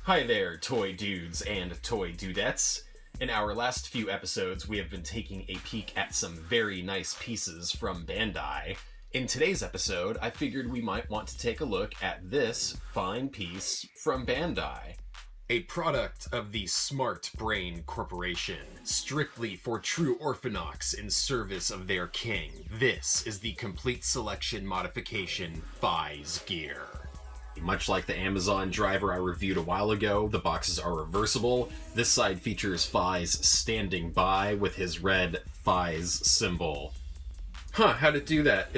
Hi there, toy dudes and toy dudettes. In our last few episodes, we have been taking a peek at some very nice pieces from Bandai. In today's episode, I figured we might want to take a look at this fine piece from Bandai. A product of the Smart Brain Corporation, strictly for true orthodox in service of their king. This is the complete selection modification Faiz gear. Much like the Amazon driver I reviewed a while ago, the boxes are reversible. This side features Faiz standing by with his red Faiz symbol. How'd it do that?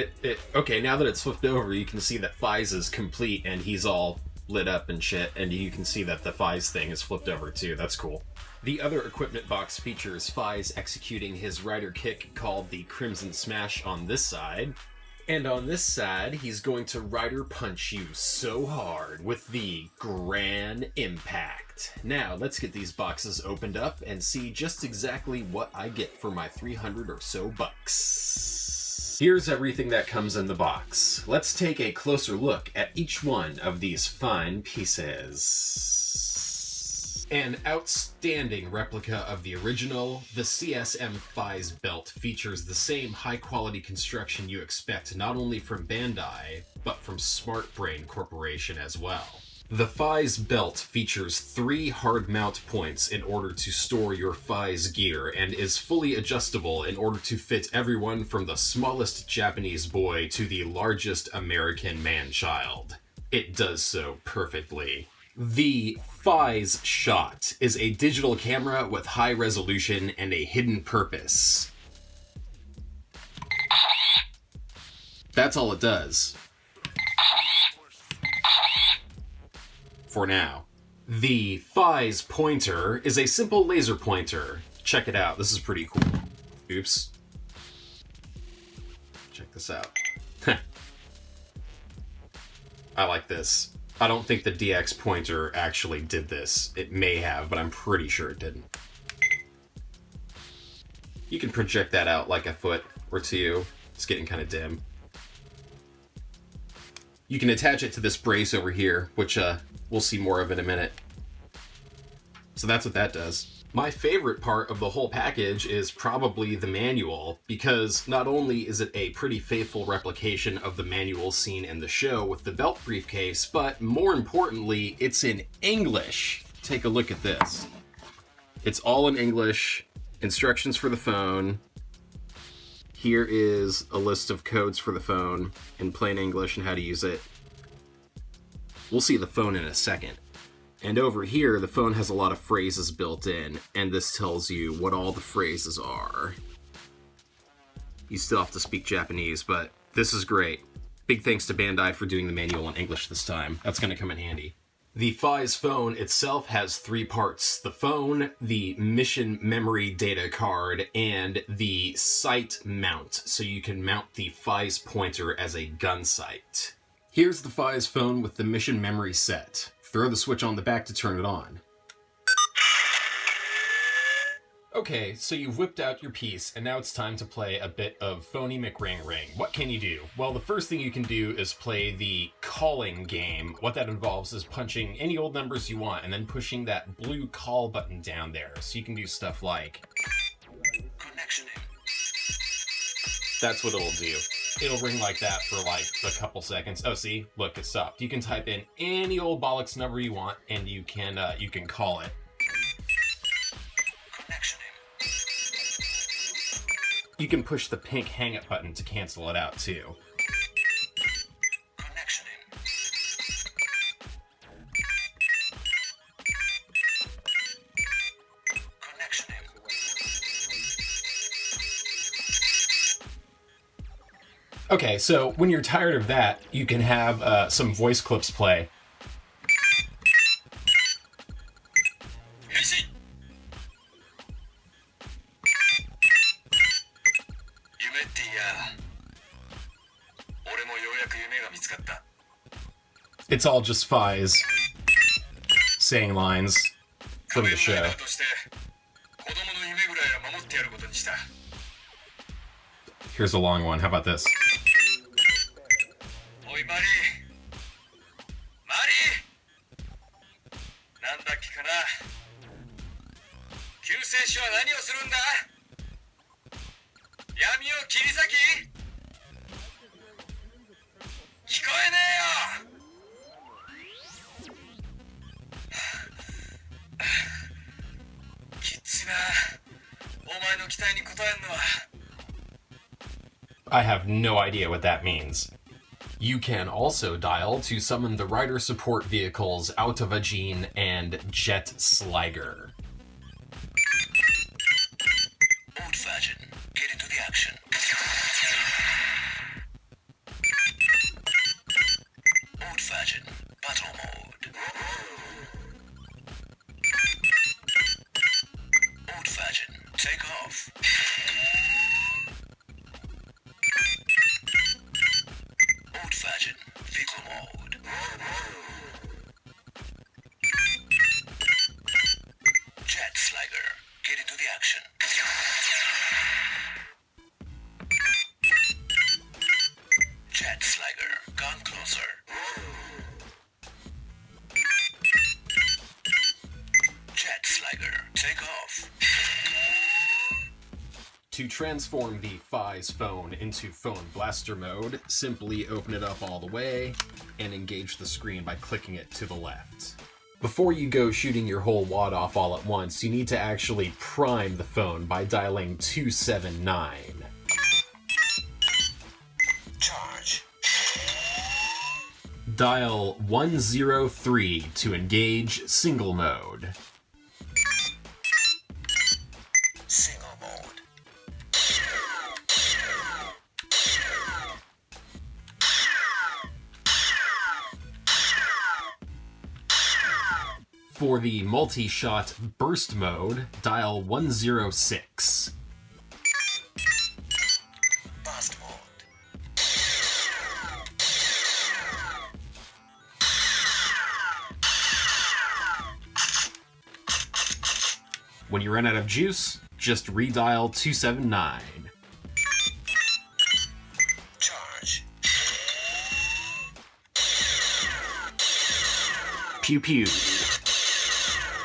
Okay, now that it's flipped over, you can see that Faiz is complete and he's all lit up and shit, and you can see that the Faiz thing is flipped over too. That's cool. The other equipment box features Faiz executing his rider kick called the Crimson Smash on this side. And on this side, he's going to rider punch you so hard with the Grand Impact. Now, let's get these boxes opened up and see just exactly what I get for my 300 or so bucks. Here's everything that comes in the box. Let's take a closer look at each one of these fine pieces. An outstanding replica of the original, the CSM Faiz belt features the same high-quality construction you expect not only from Bandai, but from Smart Brain Corporation as well. The Faiz belt features 3 hard mount points in order to store your Faiz gear and is fully adjustable in order to fit everyone from the smallest Japanese boy to the largest American man-child. It does so perfectly. The Faiz Shot is a digital camera with high resolution and a hidden purpose. That's all it does. For now. The Faiz Pointer is a simple laser pointer. Check it out, this is pretty cool. Oops. Check this out. I like this. I don't think the DX pointer actually did this. It may have, but I'm pretty sure it didn't. You can project that out like a foot or two. It's getting kind of dim. You can attach it to this brace over here, which we'll see more of in a minute. So that's what that does. My favorite part of the whole package is probably the manual, because not only is it a pretty faithful replication of the manual seen in the show with the belt briefcase, but more importantly, it's in English. Take a look at this. It's all in English, instructions for the phone. Here is a list of codes for the phone in plain English and how to use it. We'll see the phone in a second. And over here, the phone has a lot of phrases built in, and this tells you what all the phrases are. You still have to speak Japanese, but this is great. Big thanks to Bandai for doing the manual in English this time. That's going to come in handy. The Faiz phone itself has 3 parts. The phone, the mission memory data card, and the sight mount, so you can mount the Faiz pointer as a gun sight. Here's the Faiz phone with the mission memory set. Throw the switch on the back to turn it on. Okay, so you've whipped out your piece, and now it's time to play a bit of Phony McRing Ring. What can you do? Well, the first thing you can do is play the calling game. What that involves is punching any old numbers you want, and then pushing that blue call button down there. So you can do stuff like... connection. That's what it'll do. It'll ring like that for like a couple seconds. Oh, see? Look, it stopped. You can type in any old bollocks number you want, and you can call it. You can push the pink hang up button to cancel it out too. Okay, so when you're tired of that, you can have some voice clips play. It's all just Faiz saying lines from the show. Here's a long one. How about this? なんだっけかな。救世主は何をするんだ。闇を切り裂き。聞こえねえよ。きついな。お前の期待に応えんのは。I have no idea what that means. You can also dial to summon the rider support vehicles Autovagine and Jet Sliger. Old Virgin, get into the action. Old Virgin, battle mode. Old Virgin, take off. Old Virgin, vehicle mode. Jet Sliger, get into the action. Jet Sliger, gone closer. Jet Sliger, take off. To transform the Faiz phone into phone blaster mode, simply open it up all the way and engage the screen by clicking it to the left. Before you go shooting your whole wad off all at once, you need to actually prime the phone by dialing 279. Charge. Dial 103 to engage single mode. Single mode. For the multi-shot burst mode, dial 106. Burst mode. When you run out of juice, just redial 279. Charge. Pew pew.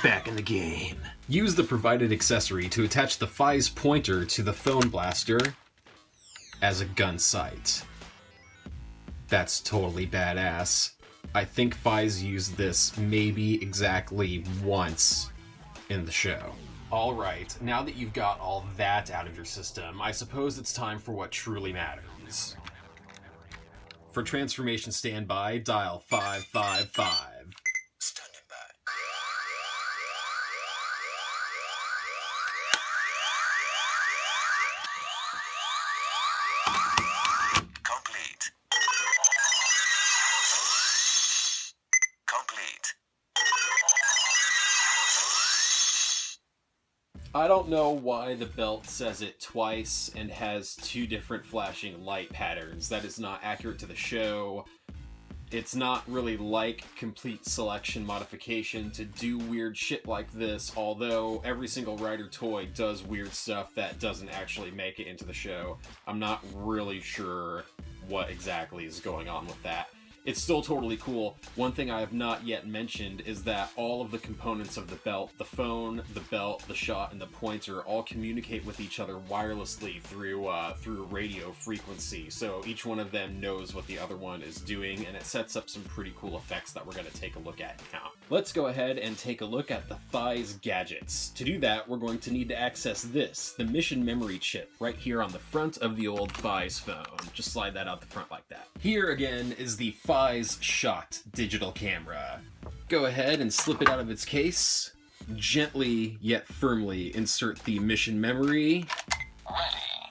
Back in the game. Use the provided accessory to attach the Faiz pointer to the phone blaster as a gun sight. That's totally badass. I think Faiz used this maybe exactly once in the show. Alright, now that you've got all that out of your system, I suppose it's time for what truly matters. For transformation standby, dial 555. Standing by. Complete. Complete. I don't know why the belt says it twice and has two different flashing light patterns. That is not accurate to the show. It's not really like complete selection modification to do weird shit like this, although every single Rider toy does weird stuff that doesn't actually make it into the show. I'm not really sure what exactly is going on with that. It's still totally cool. One thing I have not yet mentioned is that all of the components of the belt, the phone, the belt, the shot, and the pointer all communicate with each other wirelessly through radio frequency. So each one of them knows what the other one is doing, and it sets up some pretty cool effects that we're going to take a look at now. Let's go ahead and take a look at the Faiz gadgets. To do that, we're going to need to access this, the mission memory chip, right here on the front of the old Faiz phone. Just slide that out the front like that. Here again is the Faiz Shot digital camera. Go ahead and slip it out of its case. Gently yet firmly insert the mission memory.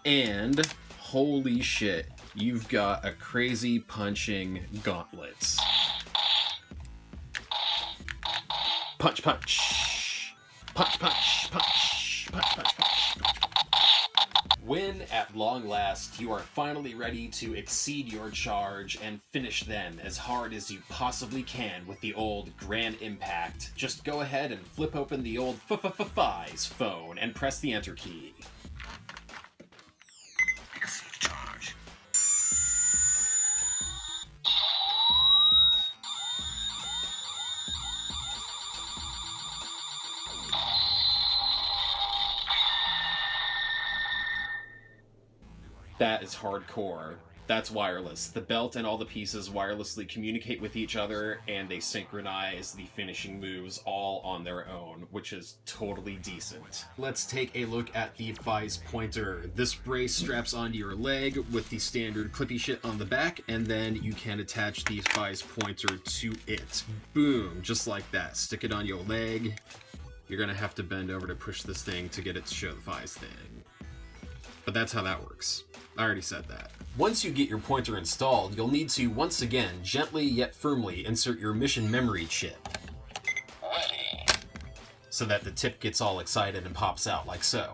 And holy shit, you've got a crazy punching gauntlet. Punch, punch. Punch, punch, punch. Punch, punch, punch. When, at long last, you are finally ready to exceed your charge and finish them as hard as you possibly can with the old Grand Impact, just go ahead and flip open the old Faiz phone and press the Enter key. Exceed charge. That is hardcore. That's wireless. The belt and all the pieces wirelessly communicate with each other, and they synchronize the finishing moves all on their own, which is totally decent. Let's take a look at the Faiz pointer. This brace straps onto your leg with the standard clippy shit on the back, and then you can attach the Faiz pointer to it. Boom, just like that. Stick it on your leg. You're gonna have to bend over to push this thing to get it to show the Faiz thing. But that's how that works. I already said that. Once you get your pointer installed, you'll need to, once again, gently yet firmly insert your mission memory chip. Ready. So that the tip gets all excited and pops out like so.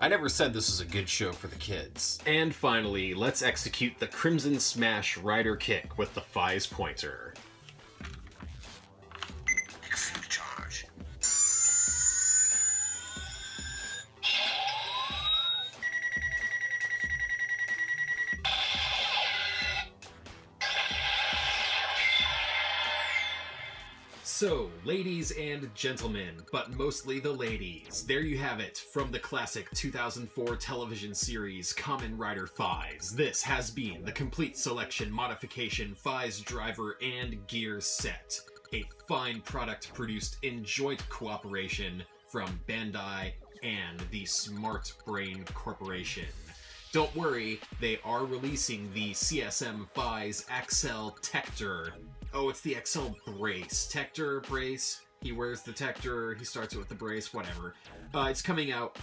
I never said this is a good show for the kids. And finally, let's execute the Crimson Smash Rider Kick with the Faiz pointer. Full charge. So, ladies and gentlemen, but mostly the ladies, there you have it from the classic 2004 television series Kamen Rider Faiz. This has been the complete selection modification Faiz driver and gear set. A fine product produced in joint cooperation from Bandai and the Smart Brain Corporation. Don't worry, they are releasing the CSM Faiz XL Tector. Oh, it's the XL brace. Tector, brace. He wears the Tector, he starts it with the brace, whatever. It's coming out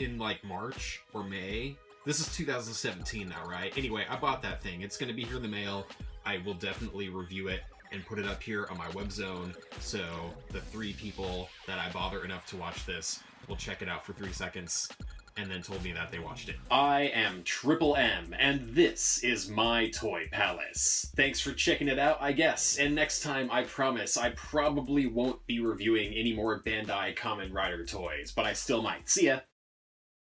in like March or May. This is 2017 now, right? Anyway, I bought that thing. It's gonna be here in the mail. I will definitely review it and put it up here on my web zone, so the 3 people that I bother enough to watch this will check it out for 3 seconds and then told me that they watched it. I am Triple M, and this is my Toy Palace. Thanks for checking it out, I guess, and next time, I promise, I probably won't be reviewing any more Bandai Kamen Rider toys, but I still might. See ya!